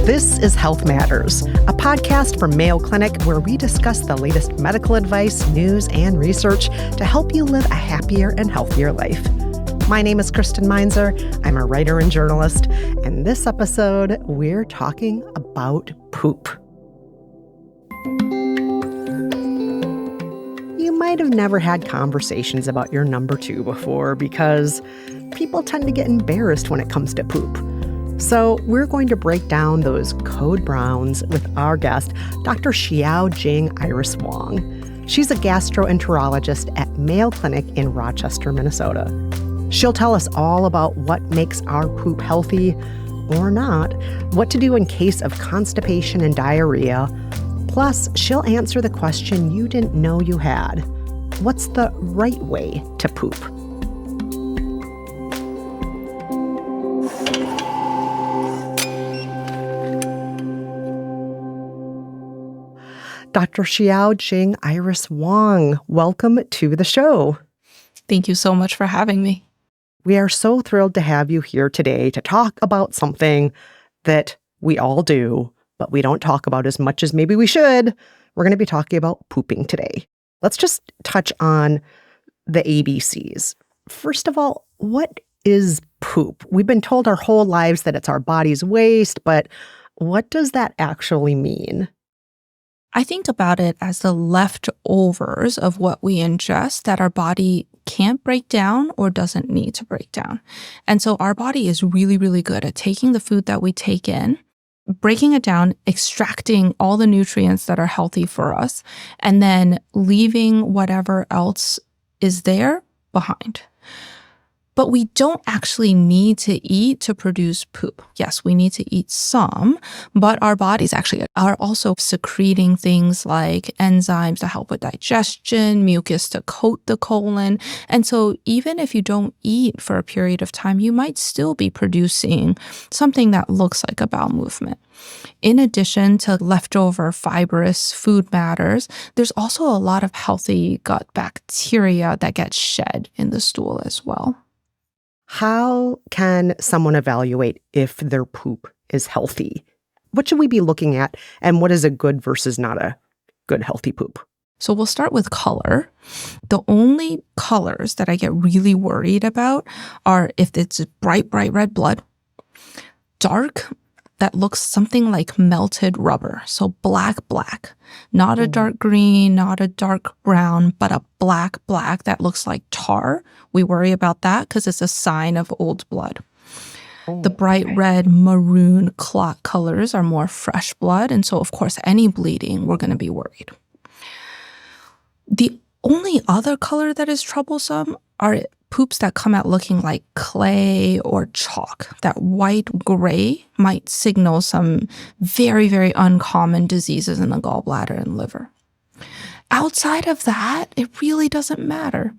This is Health Matters, a podcast from Mayo Clinic where we discuss the latest medical advice, news, and research to help you live a happier and healthier life. My name is Kristen Meinzer. I'm a writer and journalist, and this episode, we're talking about poop. You might have never had conversations about your number two before because people tend to get embarrassed when it comes to poop. So we're going to break down those code browns with our guest, Dr. Xiao-Jing Iris Wong. She's a gastroenterologist at Mayo Clinic in Rochester, Minnesota. She'll tell us all about what makes our poop healthy or not, what to do in case of constipation and diarrhea. Plus, she'll answer the question you didn't know you had. What's the right way to poop? Dr. Xiao-Jing Iris Wong, welcome to the show. Thank you so much for having me. We are so thrilled to have you here today to talk about something that we all do, but we don't talk about as much as maybe we should. We're going to be talking about pooping today. Let's just touch on the ABCs. First of all, what is poop? We've been told our whole lives that it's our body's waste, but what does that actually mean? I think about it as the leftovers of what we ingest that our body can't break down or doesn't need to break down. And so our body is really, really good at taking the food that we take in, breaking it down, extracting all the nutrients that are healthy for us, and then leaving whatever else is there behind. But we don't actually need to eat to produce poop. Yes, we need to eat some, but our bodies actually are also secreting things like enzymes to help with digestion, mucus to coat the colon. And so even if you don't eat for a period of time, you might still be producing something that looks like a bowel movement. In addition to leftover fibrous food matters, there's also a lot of healthy gut bacteria that get shed in the stool as well. How can someone evaluate if their poop is healthy? What should we be looking at, and what is a good versus not a good healthy poop? So we'll start with color. The only colors that I get really worried about are if it's bright red blood, dark, that looks something like melted rubber. So black, not a dark green, not a dark brown, but a black that looks like tar. We worry about that because it's a sign of old blood. The bright red, maroon clot colors are more fresh blood. And so, of course, any bleeding, we're going to be worried. The only other color that is troublesome are poops that come out looking like clay or chalk. That white gray might signal some very, very uncommon diseases in the gallbladder and liver. Outside of that, it really doesn't matter.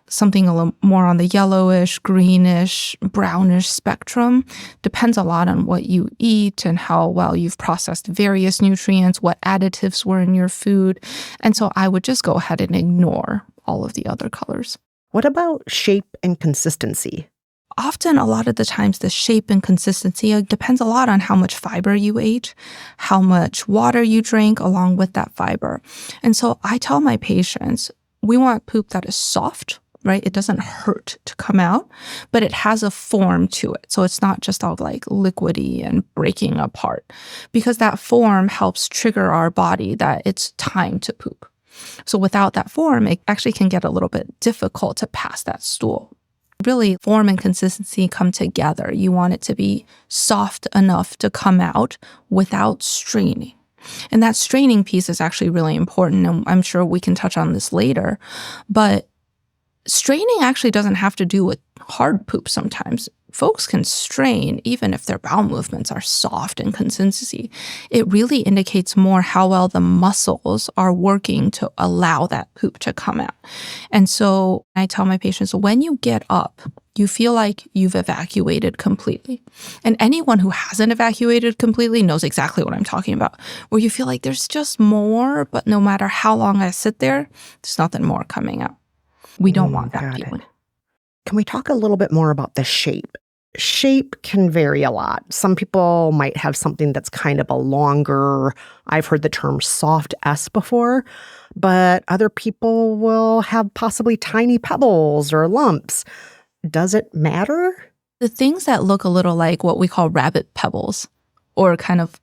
Something a little more on the yellowish, greenish, brownish spectrum depends a lot on what you eat and how well you've processed various nutrients, what additives were in your food. And so I would just go ahead and ignore all of the other colors. What about shape and consistency? Often, a lot of the times, the shape and consistency depends a lot on how much fiber you ate, how much water you drank along with that fiber. And so I tell my patients, we want poop that is soft, right? It doesn't hurt to come out, but it has a form to it. So it's not just all like liquidy and breaking apart, because that form helps trigger our body that it's time to poop. So without that form, it actually can get a little bit difficult to pass that stool. Really, form and consistency come together. You want it to be soft enough to come out without straining. And that straining piece is actually really important, and I'm sure we can touch on this later. But straining actually doesn't have to do with hard poop sometimes. Folks can strain even if their bowel movements are soft in consistency. It really indicates more how well the muscles are working to allow that poop to come out. And so I tell my patients, when you get up, you feel like you've evacuated completely. And anyone who hasn't evacuated completely knows exactly what I'm talking about, where you feel like there's just more, but no matter how long I sit there, there's nothing more coming out. We don't want that feeling. Can we talk a little bit more about the shape? shape can vary a lot. Some people might have something that's kind of a longer, I've heard the term soft S before, but other people will have possibly tiny pebbles or lumps. Does it matter? The things that look a little like what we call rabbit pebbles or kind of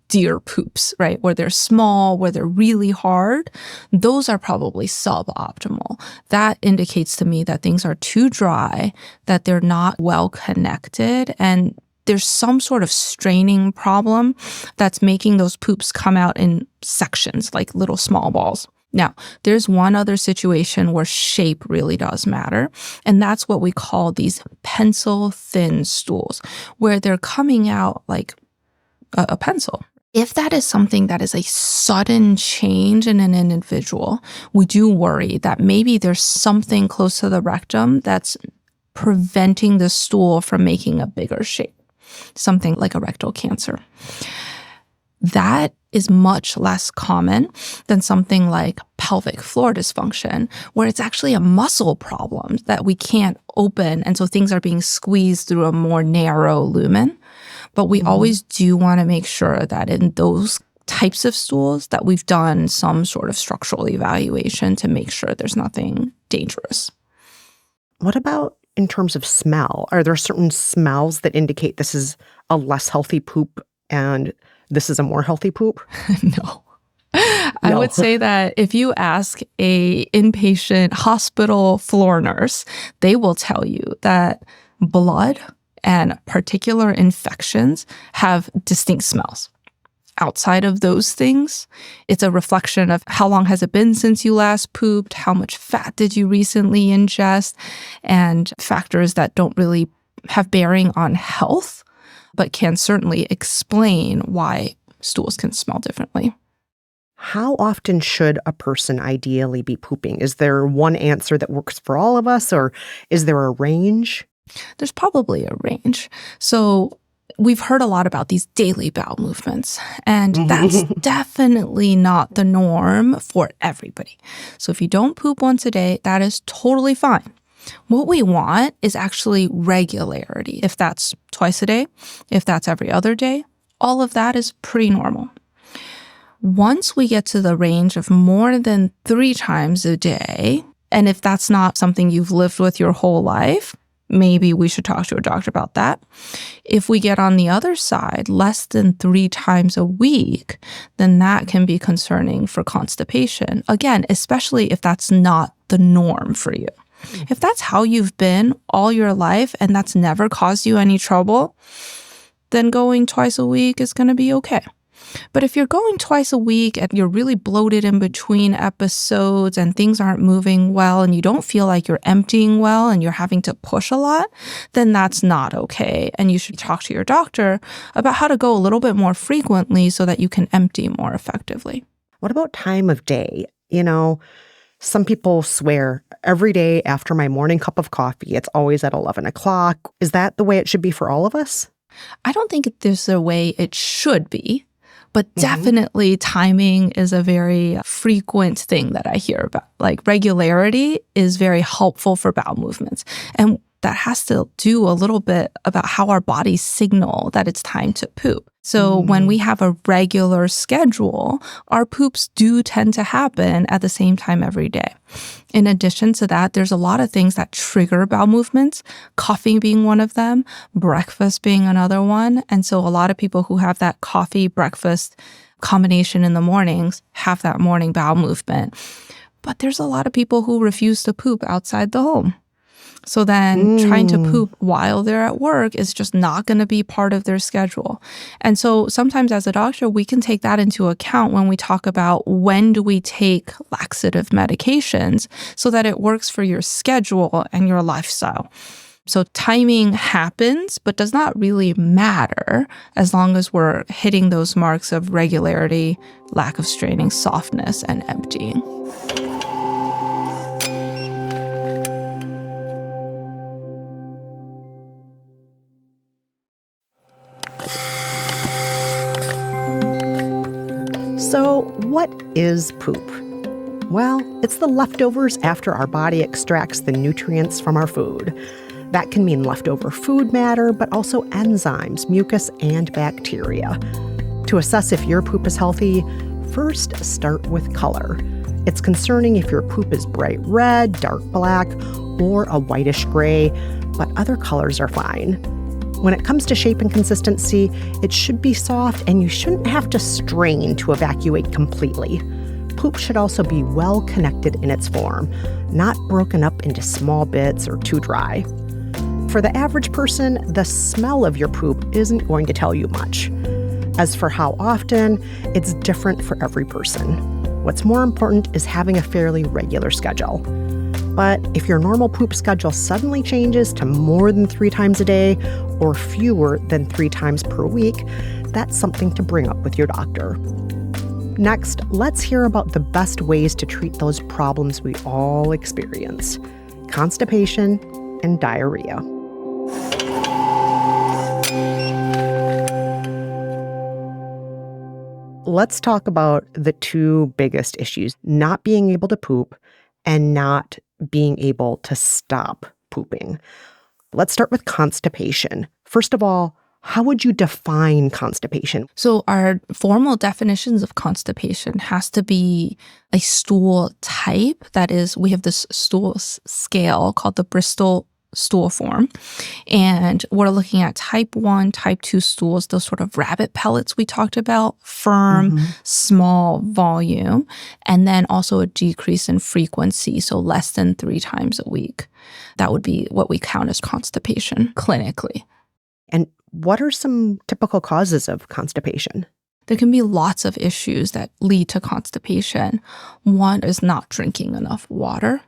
deer poops, right? Where they're small, where they're really hard, those are probably suboptimal. That indicates to me that things are too dry, that they're not well connected, and there's some sort of straining problem that's making those poops come out in sections, like little small balls. Now, there's one other situation where shape really does matter, and that's what we call these pencil-thin stools, where they're coming out like a pencil. If that is something that is a sudden change in an individual, we do worry that maybe there's something close to the rectum that's preventing the stool from making a bigger shape, something like a rectal cancer. That is much less common than something like pelvic floor dysfunction, where it's actually a muscle problem that we can't open, and so things are being squeezed through a more narrow lumen. But we always do want to make sure that in those types of stools that we've done some sort of structural evaluation to make sure there's nothing dangerous. What about in terms of smell? Are there certain smells that indicate this is a less healthy poop and this is a more healthy poop? No. I would say that if you ask a inpatient hospital floor nurse, they will tell you that blood and particular infections have distinct smells. Outside of those things, it's a reflection of how long has it been since you last pooped, how much fat did you recently ingest, and factors that don't really have bearing on health, but can certainly explain why stools can smell differently. How often should a person ideally be pooping? Is there one answer that works for all of us, or is there a range? There's probably a range. So we've heard a lot about these daily bowel movements, and that's definitely not the norm for everybody. So if you don't poop once a day, that is totally fine. What we want is actually regularity. If that's twice a day, if that's every other day, all of that is pretty normal. Once we get to the range of more than 3 times a day, and if that's not something you've lived with your whole life, maybe we should talk to a doctor about that. If we get on the other side, less than 3 times a week, then that can be concerning for constipation. Again, especially if that's not the norm for you. If that's how you've been all your life and that's never caused you any trouble, then going twice a week is going to be okay. But if you're going twice a week and you're really bloated in between episodes and things aren't moving well and you don't feel like you're emptying well and you're having to push a lot, then that's not okay. And you should talk to your doctor about how to go a little bit more frequently so that you can empty more effectively. What about time of day? Some people swear every day after my morning cup of coffee, it's always at 11 o'clock. Is that the way it should be for all of us? I don't think there's a way it should be. But definitely timing is a very frequent thing that I hear about. Like regularity is very helpful for bowel movements. And that has to do a little bit about how our bodies signal that it's time to poop. So when we have a regular schedule, our poops do tend to happen at the same time every day. In addition to that, there's a lot of things that trigger bowel movements, coffee being one of them, breakfast being another one. And so a lot of people who have that coffee breakfast combination in the mornings have that morning bowel movement. But there's a lot of people who refuse to poop outside the home. So then trying to poop while they're at work is just not going to be part of their schedule. And so sometimes as a doctor, we can take that into account when we talk about when do we take laxative medications so that it works for your schedule and your lifestyle. So timing happens, but does not really matter as long as we're hitting those marks of regularity, lack of straining, softness, and emptying. So, what is poop? Well, it's the leftovers after our body extracts the nutrients from our food. That can mean leftover food matter, but also enzymes, mucus, and bacteria. To assess if your poop is healthy, first start with color. It's concerning if your poop is bright red, dark black, or a whitish gray, but other colors are fine. When it comes to shape and consistency, it should be soft and you shouldn't have to strain to evacuate completely. Poop should also be well connected in its form, not broken up into small bits or too dry. For the average person, the smell of your poop isn't going to tell you much. As for how often, it's different for every person. What's more important is having a fairly regular schedule. But if your normal poop schedule suddenly changes to more than 3 times a day or fewer than 3 times per week, that's something to bring up with your doctor. Next, let's hear about the best ways to treat those problems we all experience: constipation and diarrhea. Let's talk about the 2 biggest issues: not being able to poop and not being able to stop pooping. Let's start with constipation. First of all, how would you define constipation? So our formal definitions of constipation has to be a stool type. That is, we have this stool scale called the Bristol stool form. And we're looking at type 1, type 2 stools, those sort of rabbit pellets we talked about, firm, small volume, and then also a decrease in frequency, so less than 3 times a week. That would be what we count as constipation clinically. And what are some typical causes of constipation? There can be lots of issues that lead to constipation. One is not drinking enough water,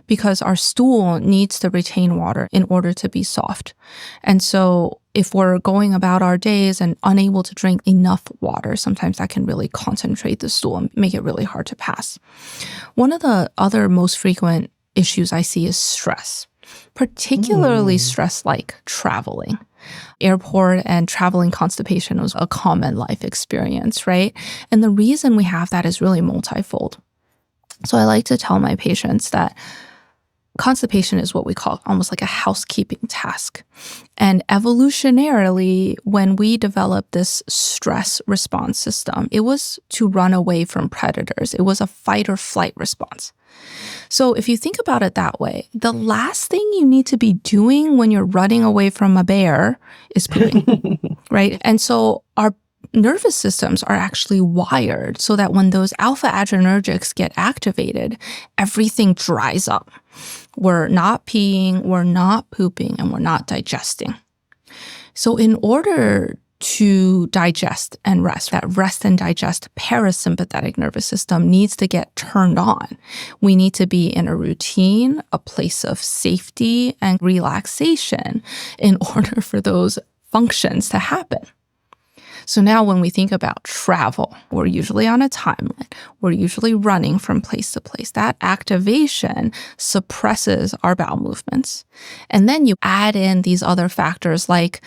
because our stool needs to retain water in order to be soft. And so if we're going about our days and unable to drink enough water, sometimes that can really concentrate the stool and make it really hard to pass. One of the other most frequent issues I see is stress, particularly stress like traveling. Airport and traveling constipation was a common life experience, right? And the reason we have that is really multifold. So I like to tell my patients that constipation is what we call almost like a housekeeping task. And evolutionarily, when we developed this stress response system, it was to run away from predators. It was a fight or flight response. So if you think about it that way, the last thing you need to be doing when you're running away from a bear is pooping, right? And so our nervous systems are actually wired so that when those alpha adrenergics get activated, everything dries up. We're not peeing, we're not pooping, and we're not digesting. So in order to digest and rest, that rest and digest parasympathetic nervous system needs to get turned on. We need to be in a routine, a place of safety and relaxation in order for those functions to happen. So now when we think about travel, we're usually on a timeline. We're usually running from place to place. That activation suppresses our bowel movements. And then you add in these other factors like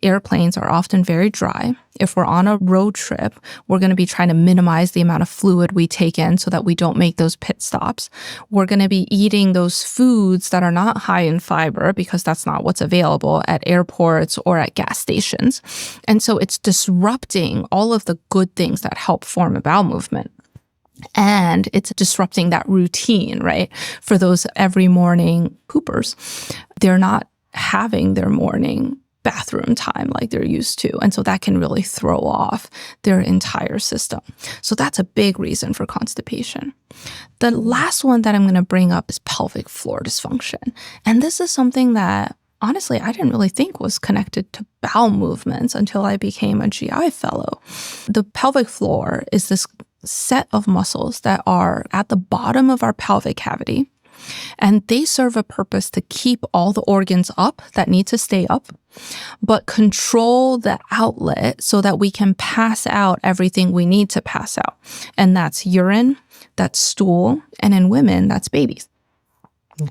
airplanes are often very dry. If we're on a road trip, we're going to be trying to minimize the amount of fluid we take in so that we don't make those pit stops. We're going to be eating those foods that are not high in fiber because that's not what's available at airports or at gas stations. And so it's disrupting all of the good things that help form a bowel movement. And it's disrupting that routine, right? For those every morning poopers, they're not having their morning bathroom time like they're used to. And so that can really throw off their entire system. So that's a big reason for constipation. The last one that I'm going to bring up is pelvic floor dysfunction. And this is something that honestly, I didn't really think was connected to bowel movements until I became a GI fellow. The pelvic floor is this set of muscles that are at the bottom of our pelvic cavity. And they serve a purpose to keep all the organs up that need to stay up, but control the outlet so that we can pass out everything we need to pass out. And that's urine, that's stool, and in women, that's babies.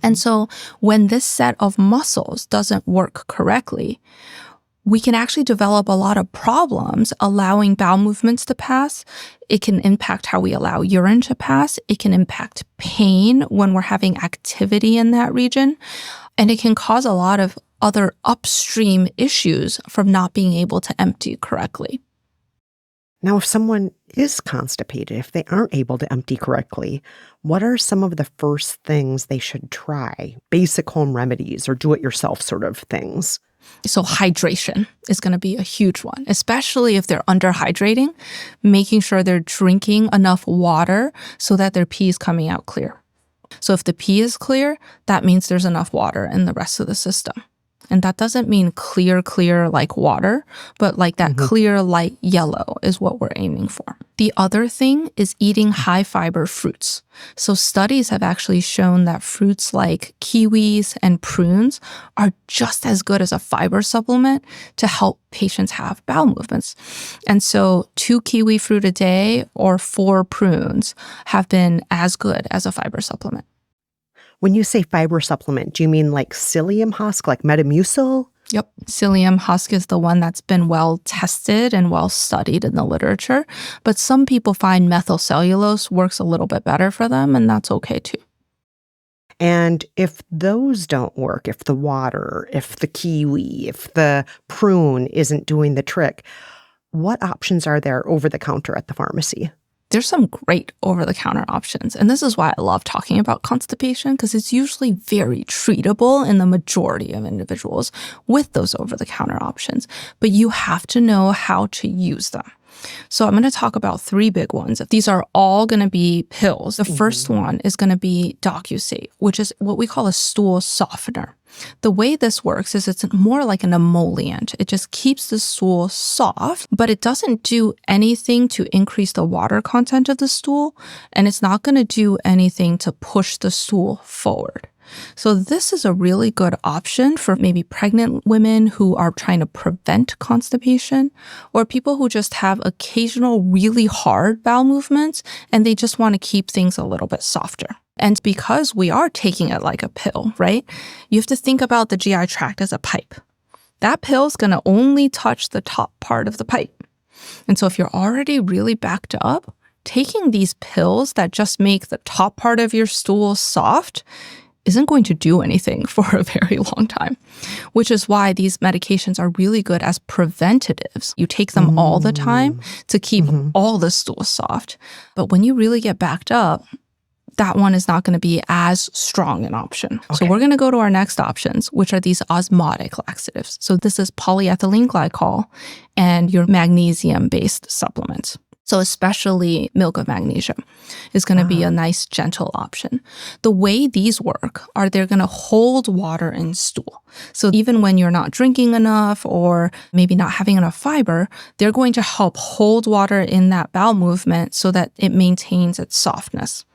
And so when this set of muscles doesn't work correctly, we can actually develop a lot of problems allowing bowel movements to pass. It can impact how we allow urine to pass. It can impact pain when we're having activity in that region. And it can cause a lot of other upstream issues from not being able to empty correctly. Now, if someone is constipated, if they aren't able to empty correctly, what are some of the first things they should try? Basic home remedies or do-it-yourself sort of things? So hydration is going to be a huge one, especially if they're underhydrating, making sure they're drinking enough water so that their pee is coming out clear. So if the pee is clear, that means there's enough water in the rest of the system. And that doesn't mean clear like water, but like that clear light yellow is what we're aiming for. The other thing is eating high fiber fruits. So studies have actually shown that fruits like kiwis and prunes are just as good as a fiber supplement to help patients have bowel movements. And so 2 kiwi fruit a day or 4 prunes have been as good as a fiber supplement. When you say fiber supplement, do you mean like psyllium husk, like Metamucil? Yep. Psyllium husk is the one that's been well tested and well studied in the literature. But some people find methylcellulose works a little bit better for them, and that's okay too. And if those don't work, if the water, if the kiwi, if the prune isn't doing the trick, what options are there over the counter at the pharmacy? There's some great over-the-counter options. And this is why I love talking about constipation, because it's usually very treatable in the majority of individuals with those over-the-counter options. But you have to know how to use them. So I'm going to talk about 3 big ones. These are all going to be pills. The first one is going to be DocuSate, which is what we call a stool softener. The way this works is it's more like an emollient. It just keeps the stool soft, but it doesn't do anything to increase the water content of the stool, and it's not going to do anything to push the stool forward. So this is a really good option for maybe pregnant women who are trying to prevent constipation, or people who just have occasional really hard bowel movements and they just want to keep things a little bit softer. And because we are taking it like a pill, right? You have to think about the GI tract as a pipe. That pill is going to only touch the top part of the pipe. And so if you're already really backed up, taking these pills that just make the top part of your stool soft isn't going to do anything for a very long time, which is why these medications are really good as preventatives. You take them all the time to keep all the stools soft. But when you really get backed up, that one is not going to be as strong an option. Okay. So we're going to go to our next options, which are these osmotic laxatives. So this is polyethylene glycol and your magnesium-based supplements. So especially milk of magnesia is going to be a nice, gentle option. The way these work are they're going to hold water in stool. So even when you're not drinking enough or maybe not having enough fiber, they're going to help hold water in that bowel movement so that it maintains its softness.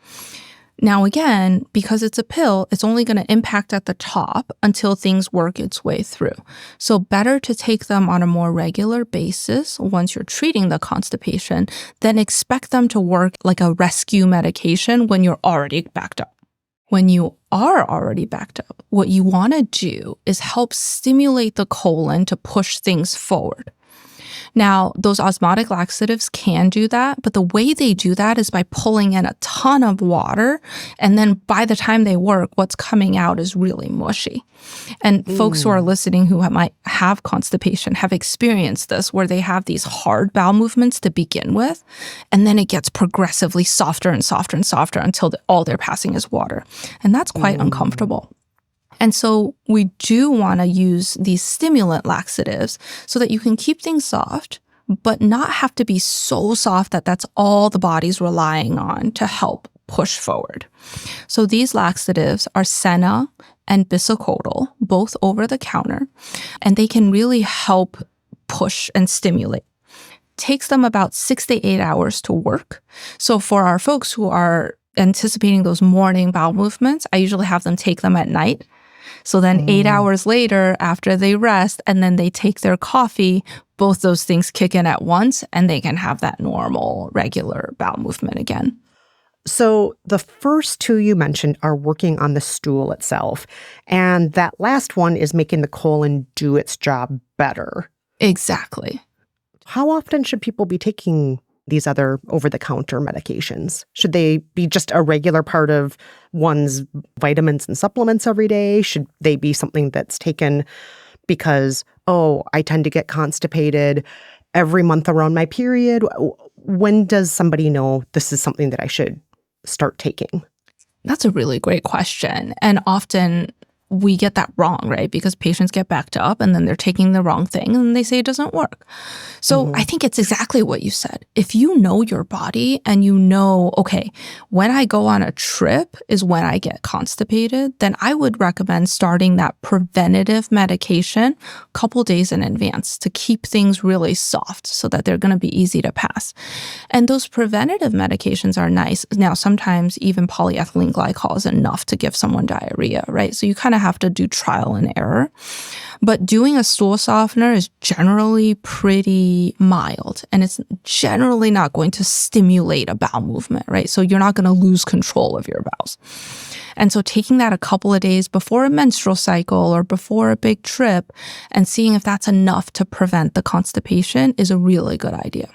Now, again, because it's a pill, it's only going to impact at the top until things work its way through. So better to take them on a more regular basis once you're treating the constipation than expect them to work like a rescue medication when you're already backed up. When you are already backed up, what you want to do is help stimulate the colon to push things forward. Now, those osmotic laxatives can do that, but the way they do that is by pulling in a ton of water, and then by the time they work, what's coming out is really mushy. And folks who are listening who might have constipation have experienced this, where they have these hard bowel movements to begin with, and then it gets progressively softer and softer and softer until all they're passing is water. And that's quite uncomfortable. And so we do want to use these stimulant laxatives so that you can keep things soft, but not have to be so soft that that's all the body's relying on to help push forward. So these laxatives are senna and bisacodyl, both over the counter, and they can really help push and stimulate. Takes them about 6 to 8 hours to work. So for our folks who are anticipating those morning bowel movements, I usually have them take them at night. So then 8 hours later, after they rest and then they take their coffee, both those things kick in at once and they can have that normal, regular bowel movement again. So the first 2 you mentioned are working on the stool itself, and that last one is making the colon do its job better. Exactly. How often should people be taking these other over-the-counter medications? Should they be just a regular part of one's vitamins and supplements every day? Should they be something that's taken because, oh, I tend to get constipated every month around my period? When does somebody know this is something that I should start taking? That's a really great question. And often we get that wrong, right? Because patients get backed up and then they're taking the wrong thing and they say it doesn't work. So I think it's exactly what you said. If you know your body and you know, okay, when I go on a trip is when I get constipated, then I would recommend starting that preventative medication a couple days in advance to keep things really soft so that they're going to be easy to pass. And those preventative medications are nice. Now, sometimes even polyethylene glycol is enough to give someone diarrhea, right? So you kind of have to do trial and error. But doing a stool softener is generally pretty mild, and it's generally not going to stimulate a bowel movement, right? So you're not going to lose control of your bowels. And so taking that a couple of days before a menstrual cycle or before a big trip and seeing if that's enough to prevent the constipation is a really good idea.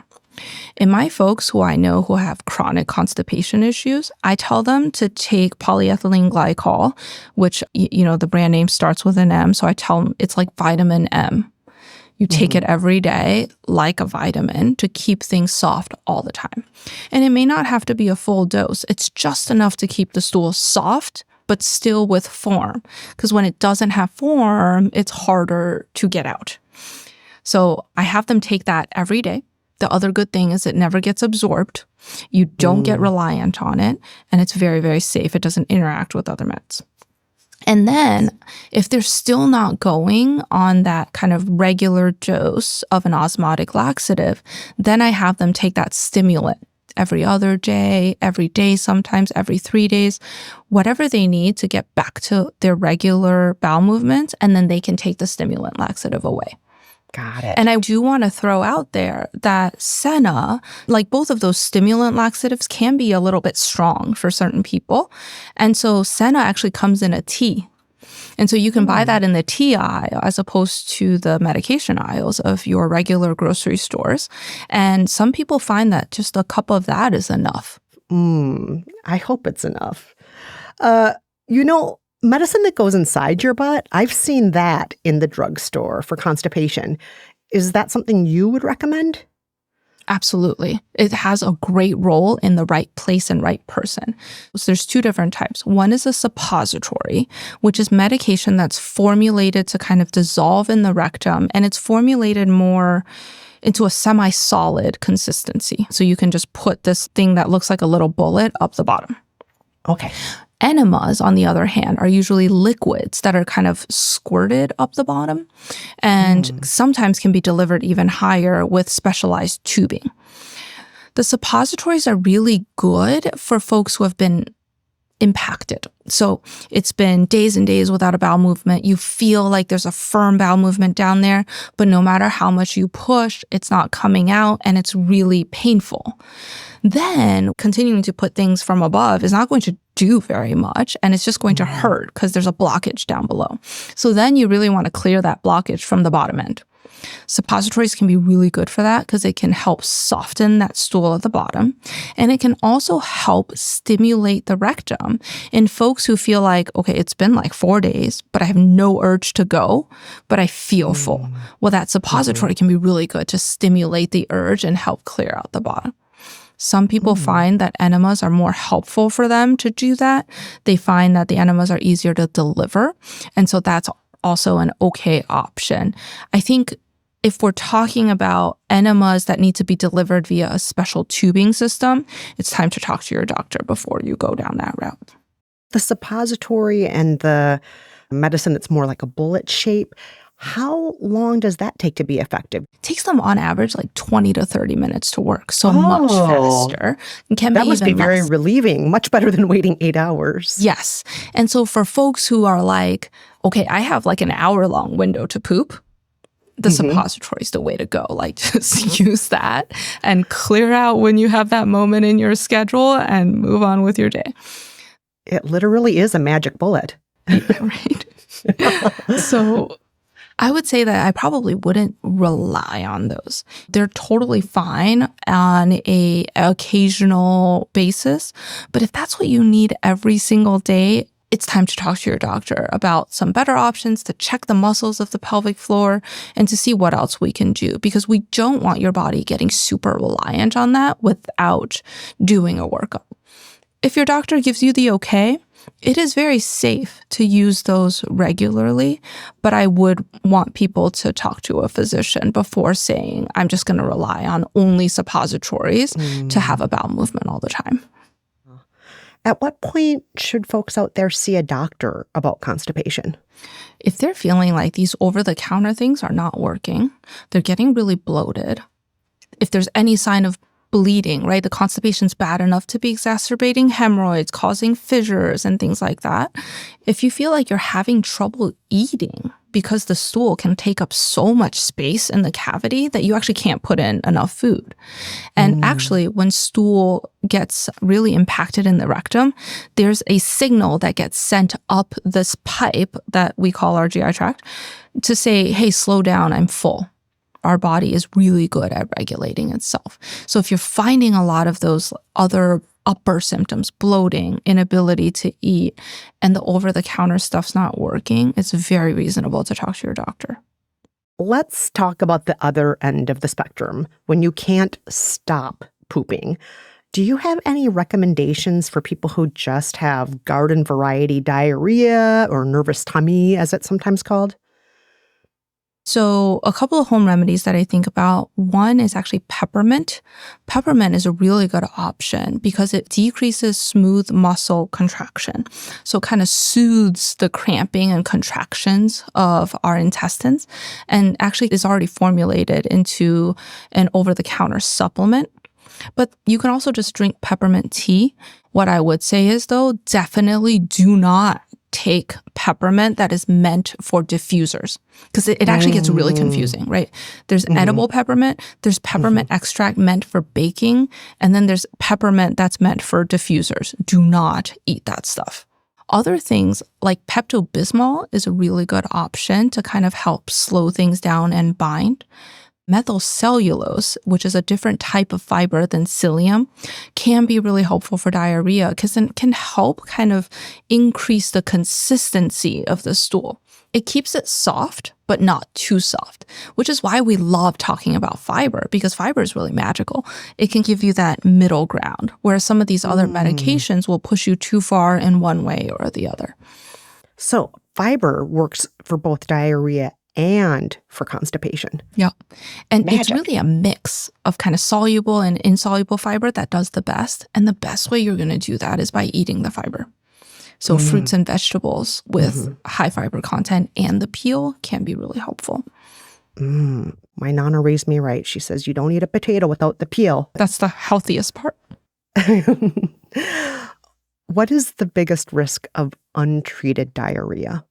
In my folks who I know who have chronic constipation issues, I tell them to take polyethylene glycol, which, the brand name starts with an M. So I tell them it's like vitamin M. You take it every day like a vitamin to keep things soft all the time. And it may not have to be a full dose. It's just enough to keep the stool soft, but still with form. Because when it doesn't have form, it's harder to get out. So I have them take that every day. The other good thing is it never gets absorbed. You don't get reliant on it, and it's very, very safe. It doesn't interact with other meds. And then if they're still not going on that kind of regular dose of an osmotic laxative, then I have them take that stimulant every other day, every day, sometimes every 3 days, whatever they need to get back to their regular bowel movements, and then they can take the stimulant laxative away. Got it. And I do want to throw out there that Senna, like both of those stimulant laxatives, can be a little bit strong for certain people. And so Senna actually comes in a tea. And so you can buy that in the tea aisle as opposed to the medication aisles of your regular grocery stores. And some people find that just a cup of that is enough. I hope it's enough. Medicine that goes inside your butt, I've seen that in the drugstore for constipation. Is that something you would recommend? Absolutely. It has a great role in the right place and right person. So there's two different types. One is a suppository, which is medication that's formulated to kind of dissolve in the rectum, and it's formulated more into a semi-solid consistency. So you can just put this thing that looks like a little bullet up the bottom. Okay. Enemas, on the other hand, are usually liquids that are kind of squirted up the bottom and sometimes can be delivered even higher with specialized tubing. The suppositories are really good for folks who have been impacted. So it's been days and days without a bowel movement. You feel like there's a firm bowel movement down there, but no matter how much you push, it's not coming out and it's really painful. Then continuing to put things from above is not going to do very much, and it's just going to hurt because there's a blockage down below. So then you really want to clear that blockage from the bottom end. Suppositories can be really good for that because it can help soften that stool at the bottom. And it can also help stimulate the rectum in folks who feel like, okay, it's been like 4 days, but I have no urge to go, but I feel full. Well, that suppository can be really good to stimulate the urge and help clear out the bottom. Some people find that enemas are more helpful for them to do that. They find that the enemas are easier to deliver. And so that's also an okay option. I think if we're talking about enemas that need to be delivered via a special tubing system, it's time to talk to your doctor before you go down that route. The suppository and the medicine that's more like a bullet shape, how long does that take to be effective? It takes them on average like 20 to 30 minutes to work, so much faster. And can that be must even be very less. Relieving, much better than waiting 8 hours. Yes. And so for folks who are like, okay, I have like an hour-long window to poop, the suppository is the way to go. Like, just use that and clear out when you have that moment in your schedule and move on with your day. It literally is a magic bullet. Right. So I would say that I probably wouldn't rely on those. They're totally fine on a occasional basis, but if that's what you need every single day, it's time to talk to your doctor about some better options to check the muscles of the pelvic floor and to see what else we can do, because we don't want your body getting super reliant on that without doing a workup. If your doctor gives you the okay, it is very safe to use those regularly, but I would want people to talk to a physician before saying, I'm just going to rely on only suppositories to have a bowel movement all the time. At what point should folks out there see a doctor about constipation? If they're feeling like these over-the-counter things are not working, they're getting really bloated, if there's any sign of bleeding, right? The constipation's bad enough to be exacerbating hemorrhoids, causing fissures and things like that. If you feel like you're having trouble eating because the stool can take up so much space in the cavity that you actually can't put in enough food. And actually, when stool gets really impacted in the rectum, there's a signal that gets sent up this pipe that we call our GI tract to say, hey, slow down, I'm full. Our body is really good at regulating itself. So if you're finding a lot of those other upper symptoms, bloating, inability to eat, and the over-the-counter stuff's not working, it's very reasonable to talk to your doctor. Let's talk about the other end of the spectrum, when you can't stop pooping. Do you have any recommendations for people who just have garden variety diarrhea or nervous tummy, as it's sometimes called? So a couple of home remedies that I think about, one is actually peppermint. Peppermint is a really good option because it decreases smooth muscle contraction. So it kind of soothes the cramping and contractions of our intestines, and actually is already formulated into an over-the-counter supplement. But you can also just drink peppermint tea. What I would say is, though, definitely do not take peppermint that is meant for diffusers, because it actually gets really confusing, right? There's edible peppermint, there's peppermint extract meant for baking, and then there's peppermint that's meant for diffusers. Do not eat that stuff. Other things like Pepto-Bismol is a really good option to kind of help slow things down and bind. Methylcellulose, which is a different type of fiber than psyllium, can be really helpful for diarrhea because it can help kind of increase the consistency of the stool. It keeps it soft, but not too soft, which is why we love talking about fiber, because fiber is really magical. It can give you that middle ground, whereas some of these other medications will push you too far in one way or the other. So fiber works for both diarrhea and for constipation. Yeah. And Magic. It's really a mix of kind of soluble and insoluble fiber that does the best. And the best way you're going to do that is by eating the fiber. So fruits and vegetables with high fiber content and the peel can be really helpful. My Nana raised me right. She says you don't eat a potato without the peel. That's the healthiest part. What is the biggest risk of untreated diarrhea?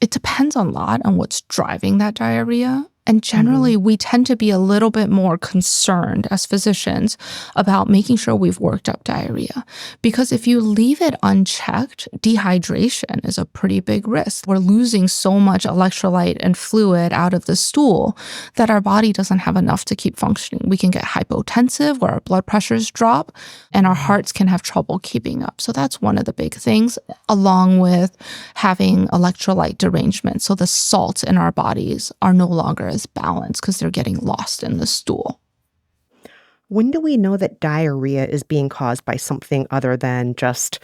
It depends a lot on what's driving that diarrhea. And generally, we tend to be a little bit more concerned as physicians about making sure we've worked up diarrhea. Because if you leave it unchecked, dehydration is a pretty big risk. We're losing so much electrolyte and fluid out of the stool that our body doesn't have enough to keep functioning. We can get hypotensive, where our blood pressures drop, and our hearts can have trouble keeping up. So that's one of the big things, along with having electrolyte derangement. So the salts in our bodies are no longer as balanced because they're getting lost in the stool. When do we know that diarrhea is being caused by something other than just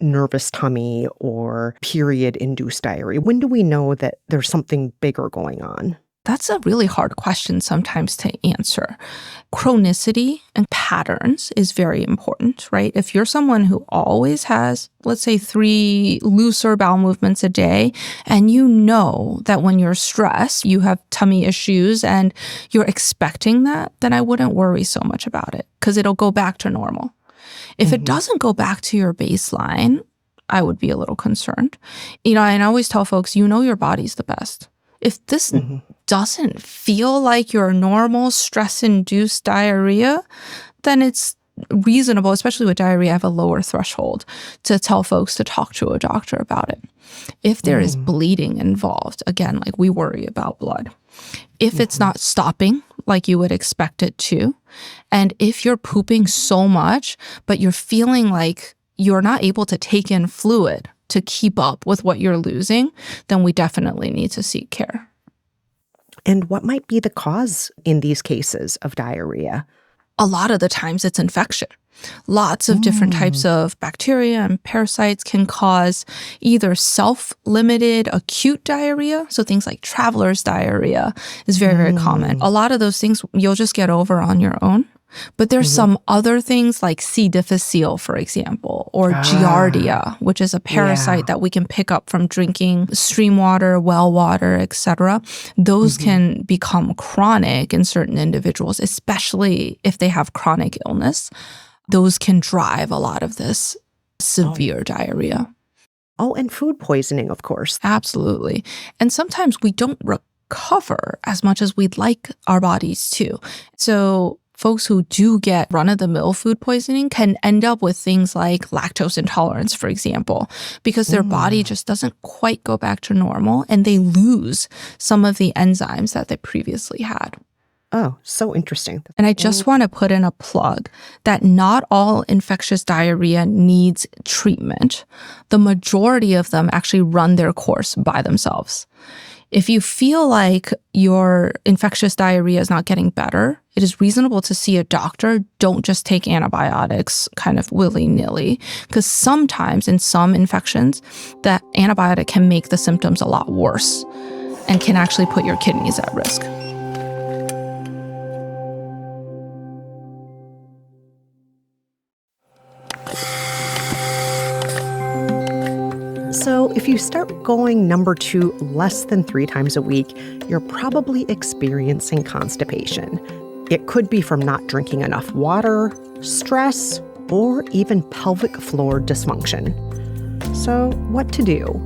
nervous tummy or period-induced diarrhea? When do we know that there's something bigger going on? That's a really hard question sometimes to answer. Chronicity and patterns is very important, right? If you're someone who always has, let's say, 3 looser bowel movements a day, and you know that when you're stressed, you have tummy issues and you're expecting that, then I wouldn't worry so much about it because it'll go back to normal. If it doesn't go back to your baseline, I would be a little concerned. And I always tell folks, your body's the best. If this doesn't feel like your normal stress-induced diarrhea, then it's reasonable, especially with diarrhea, I have a lower threshold to tell folks to talk to a doctor about it. If there is bleeding involved, again, like we worry about blood. If it's not stopping like you would expect it to, and if you're pooping so much, but you're feeling like you're not able to take in fluid to keep up with what you're losing, then we definitely need to seek care. And what might be the cause in these cases of diarrhea? A lot of the times it's infection. Lots of different types of bacteria and parasites can cause either self-limited acute diarrhea, so things like traveler's diarrhea is very, very common. A lot of those things you'll just get over on your own. But there's some other things like C. difficile, for example, or Giardia, which is a parasite that we can pick up from drinking stream water, well water, etc. Those can become chronic in certain individuals, especially if they have chronic illness. Those can drive a lot of this severe diarrhea. Oh, and food poisoning, of course. Absolutely. And sometimes we don't recover as much as we'd like our bodies to. So folks who do get run-of-the-mill food poisoning can end up with things like lactose intolerance, for example, because their body just doesn't quite go back to normal and they lose some of the enzymes that they previously had. Oh, so interesting. And I just want to put in a plug that not all infectious diarrhea needs treatment. The majority of them actually run their course by themselves. If you feel like your infectious diarrhea is not getting better, it is reasonable to see a doctor. Don't just take antibiotics kind of willy-nilly, because sometimes in some infections, that antibiotic can make the symptoms a lot worse and can actually put your kidneys at risk. So if you start going number 2 less than 3 times a week, you're probably experiencing constipation. It could be from not drinking enough water, stress, or even pelvic floor dysfunction. So what to do?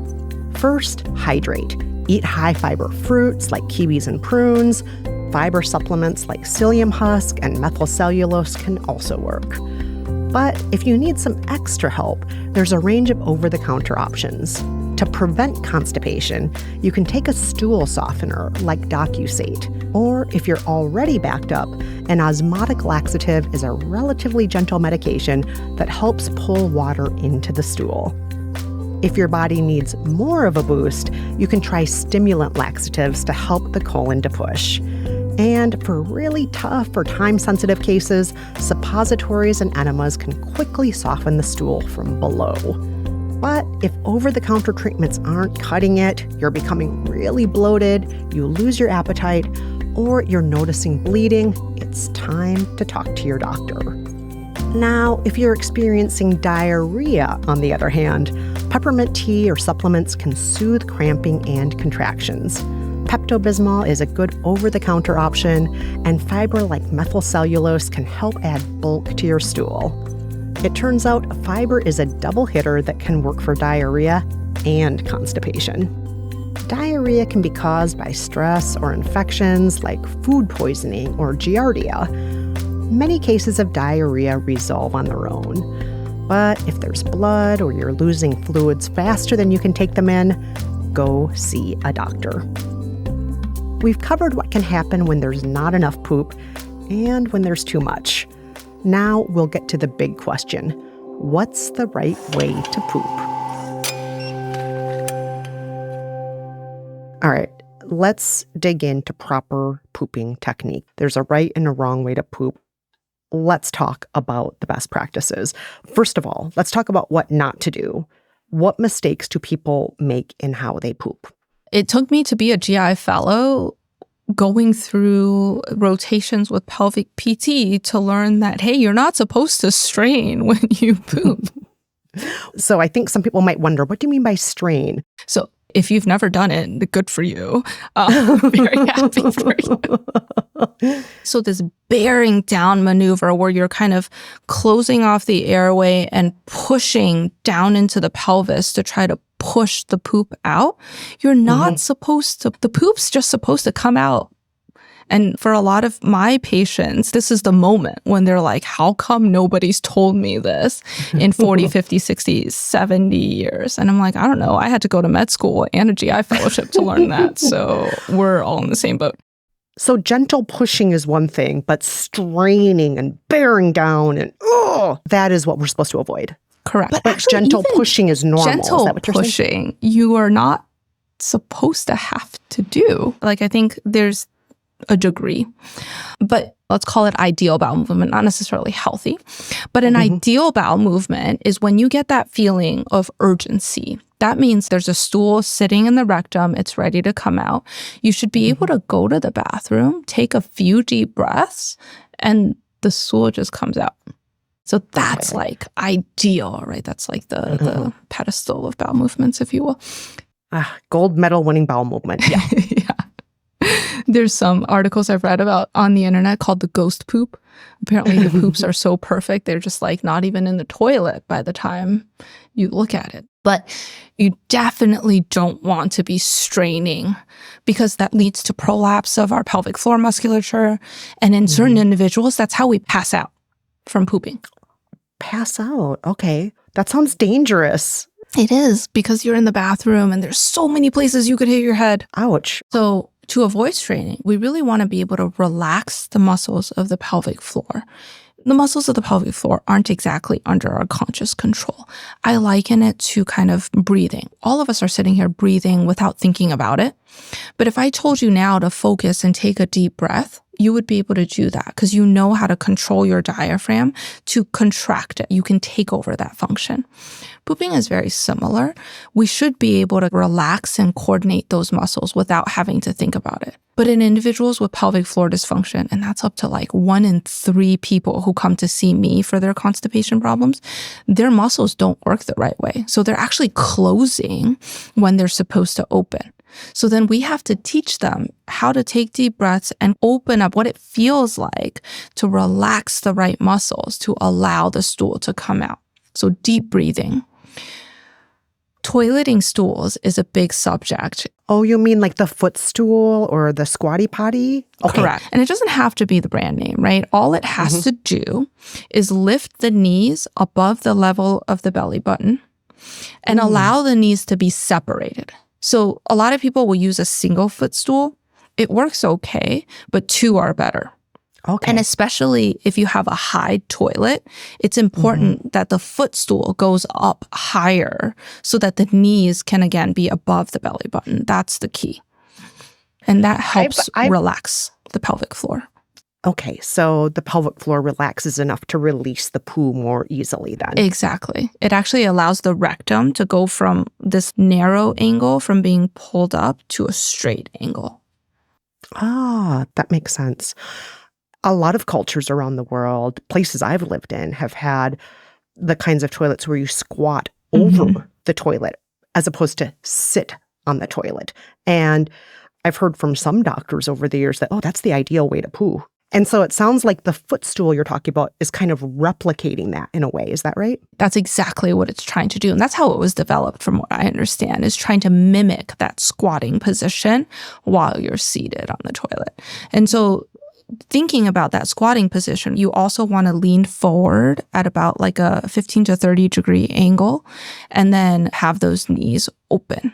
First, hydrate. Eat high-fiber fruits like kiwis and prunes. Fiber supplements like psyllium husk and methylcellulose can also work. But if you need some extra help, there's a range of over-the-counter options. To prevent constipation, you can take a stool softener like Docusate. Or if you're already backed up, an osmotic laxative is a relatively gentle medication that helps pull water into the stool. If your body needs more of a boost, you can try stimulant laxatives to help the colon to push. And for really tough or time-sensitive cases, suppositories and enemas can quickly soften the stool from below. But if over-the-counter treatments aren't cutting it, you're becoming really bloated, you lose your appetite, or you're noticing bleeding, it's time to talk to your doctor. Now, if you're experiencing diarrhea, on the other hand, peppermint tea or supplements can soothe cramping and contractions. Pepto-Bismol is a good over-the-counter option, and fiber like methylcellulose can help add bulk to your stool. It turns out fiber is a double hitter that can work for diarrhea and constipation. Diarrhea can be caused by stress or infections like food poisoning or Giardia. Many cases of diarrhea resolve on their own. But if there's blood or you're losing fluids faster than you can take them in, go see a doctor. We've covered what can happen when there's not enough poop and when there's too much. Now we'll get to the big question. What's the right way to poop? All right, let's dig into proper pooping technique. There's a right and a wrong way to poop. Let's talk about the best practices. First of all, let's talk about what not to do. What mistakes do people make in how they poop? It took me to be a GI fellow going through rotations with pelvic PT to learn that, hey, you're not supposed to strain when you poop. So I think some people might wonder, what do you mean by strain? So if you've never done it, good for you. I'm very happy for you. So this bearing down maneuver where you're kind of closing off the airway and pushing down into the pelvis to try to push the poop out, you're not supposed to. The poop's just supposed to come out And for a lot of my patients, this is the moment when they're like, how come nobody's told me this in 40, 50, 60, 70 years? And I'm like, I don't know. I had to go to med school and a GI fellowship to learn that. So we're all in the same boat. So gentle pushing is one thing, but straining and bearing down and that is what we're supposed to avoid. Correct. But actually, gentle pushing is normal. Gentle is that what you're pushing, saying? you are not supposed to have to do. Like, I think there's a degree, but let's call it ideal bowel movement, not necessarily healthy. But an ideal bowel movement is when you get that feeling of urgency. That means there's a stool sitting in the rectum. It's ready to come out. You should be able to go to the bathroom, take a few deep breaths, and the stool just comes out. So that's like ideal, right? That's like the pedestal of bowel movements, if you will. Gold medal winning bowel movement. Yeah. Yeah. There's some articles I've read about on the internet called the ghost poop. Apparently the poops are so perfect, they're just like not even in the toilet by the time you look at it. But you definitely don't want to be straining because that leads to prolapse of our pelvic floor musculature. And in certain individuals, that's how we pass out from pooping. Pass out. Okay. That sounds dangerous. It is, because you're in the bathroom and there's so many places you could hit your head. Ouch. So to avoid straining, we really want to be able to relax the muscles of the pelvic floor. The muscles of the pelvic floor aren't exactly under our conscious control. I liken it to kind of breathing. All of us are sitting here breathing without thinking about it. But if I told you now to focus and take a deep breath, you would be able to do that because you know how to control your diaphragm to contract it. You can take over that function. Pooping is very similar. We should be able to relax and coordinate those muscles without having to think about it. But in individuals with pelvic floor dysfunction, and that's up to like 1 in 3 people who come to see me for their constipation problems, their muscles don't work the right way. So they're actually closing when they're supposed to open. So then we have to teach them how to take deep breaths and open up what it feels like to relax the right muscles to allow the stool to come out. So deep breathing. Toileting stools is a big subject. Oh, you mean like the footstool or the squatty potty? Okay. Correct. And it doesn't have to be the brand name, right? All it has to do is lift the knees above the level of the belly button and allow the knees to be separated. So a lot of people will use a single footstool. It works okay, but 2 are better. Okay. And especially if you have a high toilet, it's important that the footstool goes up higher so that the knees can, again, be above the belly button. That's the key. And that helps relax the pelvic floor. Okay, so the pelvic floor relaxes enough to release the poo more easily then. Exactly. It actually allows the rectum to go from this narrow angle from being pulled up to a straight angle. Ah, that makes sense. A lot of cultures around the world, places I've lived in, have had the kinds of toilets where you squat over the toilet as opposed to sit on the toilet. And I've heard from some doctors over the years that, that's the ideal way to poo. And so it sounds like the footstool you're talking about is kind of replicating that in a way. Is that right? That's exactly what it's trying to do. And that's how it was developed, from what I understand, is trying to mimic that squatting position while you're seated on the toilet. And so thinking about that squatting position, you also want to lean forward at about like a 15 to 30 degree angle and then have those knees open.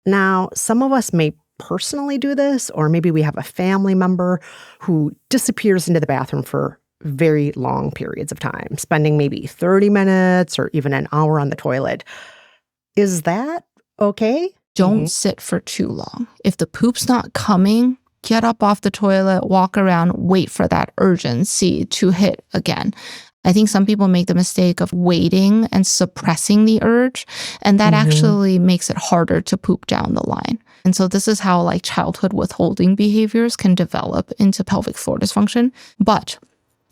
Now, some of us may personally do this, or maybe we have a family member who disappears into the bathroom for very long periods of time, spending maybe 30 minutes or even an hour on the toilet. Is that okay? Don't sit for too long. If the poop's not coming, get up off the toilet, walk around, wait for that urgency to hit again. I think some people make the mistake of waiting and suppressing the urge, and that actually makes it harder to poop down the line. And so this is how like childhood withholding behaviors can develop into pelvic floor dysfunction. But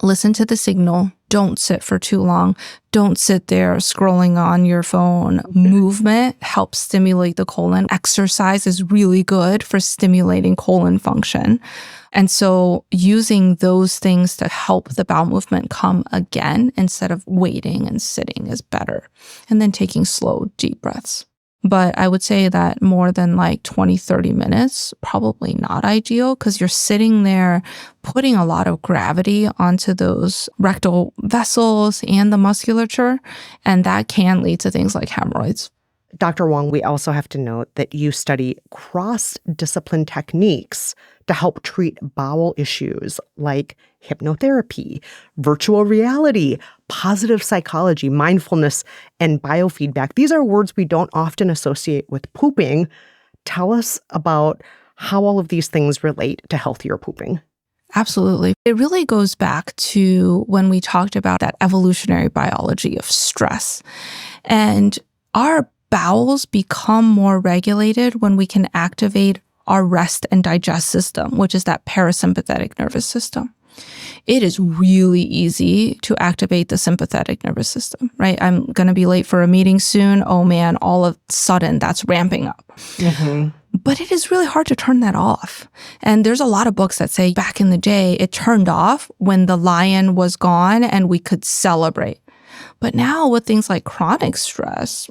listen to the signal. Don't sit for too long. Don't sit there scrolling on your phone. Movement helps stimulate the colon. Exercise is really good for stimulating colon function. And so using those things to help the bowel movement come again instead of waiting and sitting is better. And then taking slow, deep breaths. But I would say that more than like 20, 30 minutes, probably not ideal because you're sitting there putting a lot of gravity onto those rectal vessels and the musculature, and that can lead to things like hemorrhoids. Dr. Wong, we also have to note that you study cross-discipline techniques to help treat bowel issues like hypnotherapy, virtual reality, positive psychology, mindfulness, and biofeedback. These are words we don't often associate with pooping. Tell us about how all of these things relate to healthier pooping. Absolutely. It really goes back to when we talked about that evolutionary biology of stress. And our bowels become more regulated when we can activate our rest and digest system, which is that parasympathetic nervous system. It is really easy to activate the sympathetic nervous system, right? I'm going to be late for a meeting soon. Oh man, all of a sudden that's ramping up. Mm-hmm. But it is really hard to turn that off. And there's a lot of books that say back in the day, it turned off when the lion was gone and we could celebrate. But now with things like chronic stress,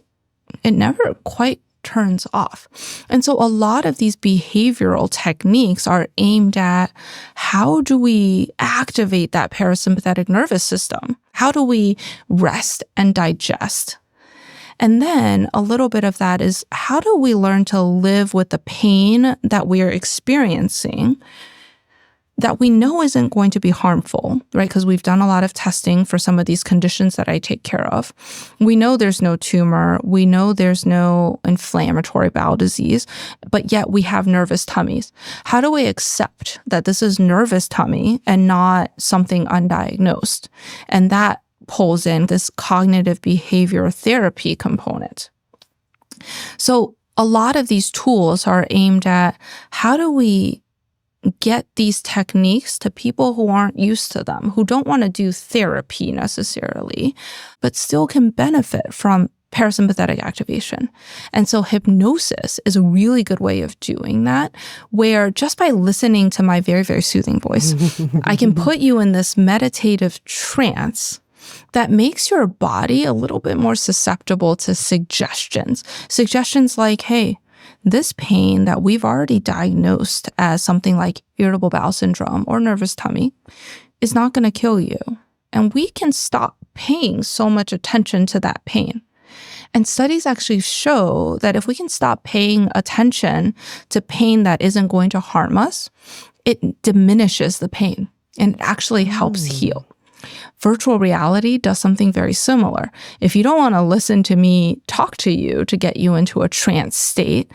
it never quite turns off. And so a lot of these behavioral techniques are aimed at how do we activate that parasympathetic nervous system? How do we rest and digest? And then a little bit of that is how do we learn to live with the pain that we are experiencing that we know isn't going to be harmful, right? Because we've done a lot of testing for some of these conditions that I take care of. We know there's no tumor. We know there's no inflammatory bowel disease, but yet we have nervous tummies. How do we accept that this is nervous tummy and not something undiagnosed? And that pulls in this cognitive behavior therapy component. So a lot of these tools are aimed at how do we get these techniques to people who aren't used to them, who don't want to do therapy necessarily, but still can benefit from parasympathetic activation. And so hypnosis is a really good way of doing that, where just by listening to my very, very soothing voice, I can put you in this meditative trance that makes your body a little bit more susceptible to suggestions. Suggestions like, hey, this pain that we've already diagnosed as something like irritable bowel syndrome or nervous tummy is not going to kill you. And we can stop paying so much attention to that pain. And studies actually show that if we can stop paying attention to pain that isn't going to harm us, it diminishes the pain and it actually helps heal. Virtual reality does something very similar. If you don't want to listen to me talk to you to get you into a trance state,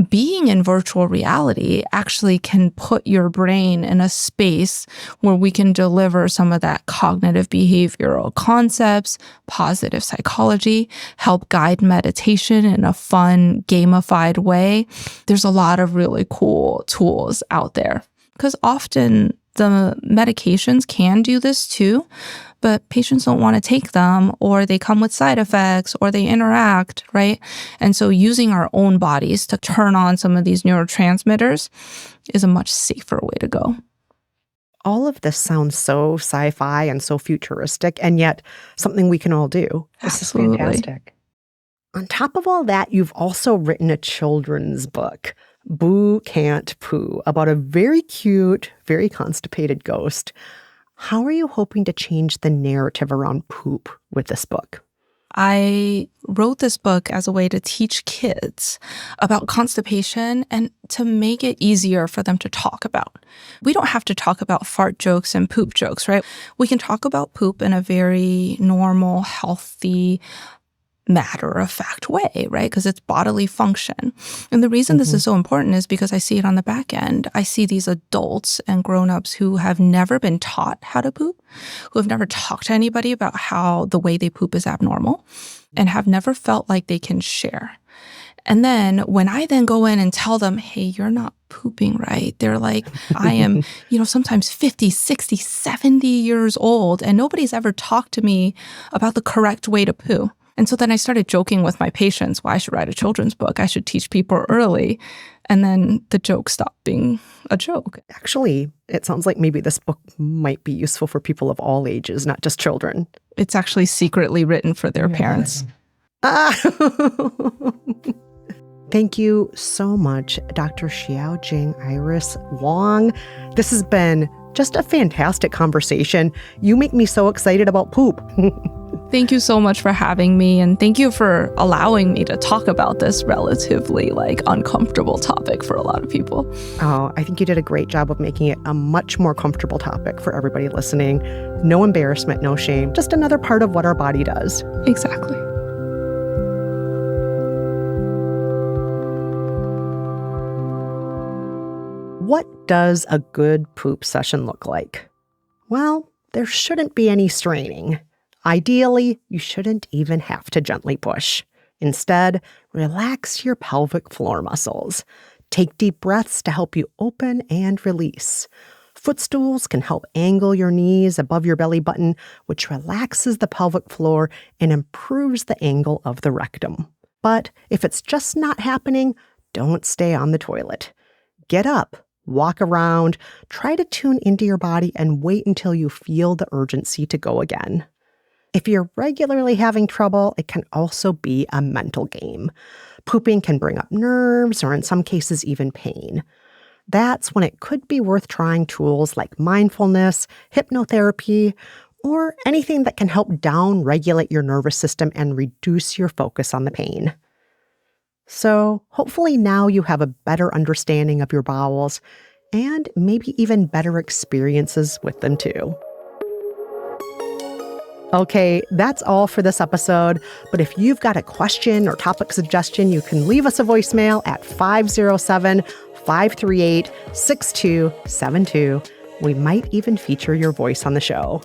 being in virtual reality actually can put your brain in a space where we can deliver some of that cognitive behavioral concepts, positive psychology, help guide meditation in a fun, gamified way. There's a lot of really cool tools out there because often the medications can do this too, but patients don't want to take them or they come with side effects or they interact, right? And so using our own bodies to turn on some of these neurotransmitters is a much safer way to go. All of this sounds so sci-fi and so futuristic, and yet something we can all do. Absolutely. This is fantastic. On top of all that, you've also written a children's book, Boo Can't Poo, about a very cute, very constipated ghost. How are you hoping to change the narrative around poop with this book? I wrote this book as a way to teach kids about constipation and to make it easier for them to talk about. We don't have to talk about fart jokes and poop jokes, right? We can talk about poop in a very normal, healthy, matter-of-fact way, right? Because it's bodily function. And the reason this is so important is because I see it on the back end. I see these adults and grown-ups who have never been taught how to poop, who have never talked to anybody about how the way they poop is abnormal, and have never felt like they can share. And then when I then go in and tell them, hey, you're not pooping right, they're like, I am, sometimes 50, 60, 70 years old, and nobody's ever talked to me about the correct way to poo. And so then I started joking with my patients, well, I should write a children's book. I should teach people early. And then the joke stopped being a joke. Actually, it sounds like maybe this book might be useful for people of all ages, not just children. It's actually secretly written for their parents. Thank you so much, Dr. Xiaojing Iris Wong. This has been just a fantastic conversation. You make me so excited about poop. Thank you so much for having me, and thank you for allowing me to talk about this relatively uncomfortable topic for a lot of people. Oh, I think you did a great job of making it a much more comfortable topic for everybody listening. No embarrassment, no shame, just another part of what our body does. Exactly. What does a good poop session look like? Well, there shouldn't be any straining. Ideally, you shouldn't even have to gently push. Instead, relax your pelvic floor muscles. Take deep breaths to help you open and release. Footstools can help angle your knees above your belly button, which relaxes the pelvic floor and improves the angle of the rectum. But if it's just not happening, don't stay on the toilet. Get up. Walk around, try to tune into your body, and wait until you feel the urgency to go again. If you're regularly having trouble, it can also be a mental game. Pooping can bring up nerves or in some cases even pain. That's when it could be worth trying tools like mindfulness, hypnotherapy, or anything that can help down-regulate your nervous system and reduce your focus on the pain. So hopefully now you have a better understanding of your bowels and maybe even better experiences with them too. Okay, that's all for this episode. But if you've got a question or topic suggestion, you can leave us a voicemail at 507-538-6272. We might even feature your voice on the show.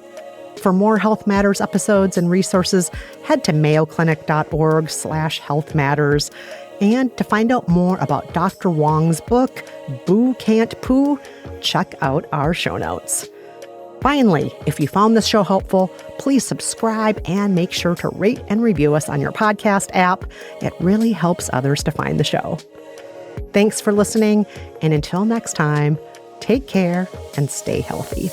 For more Health Matters episodes and resources, head to mayoclinic.org/Health Matters. And to find out more about Dr. Wong's book, Can't Poo, check out our show notes. Finally, if you found this show helpful, please subscribe and make sure to rate and review us on your podcast app. It really helps others to find the show. Thanks for listening, and until next time, take care and stay healthy.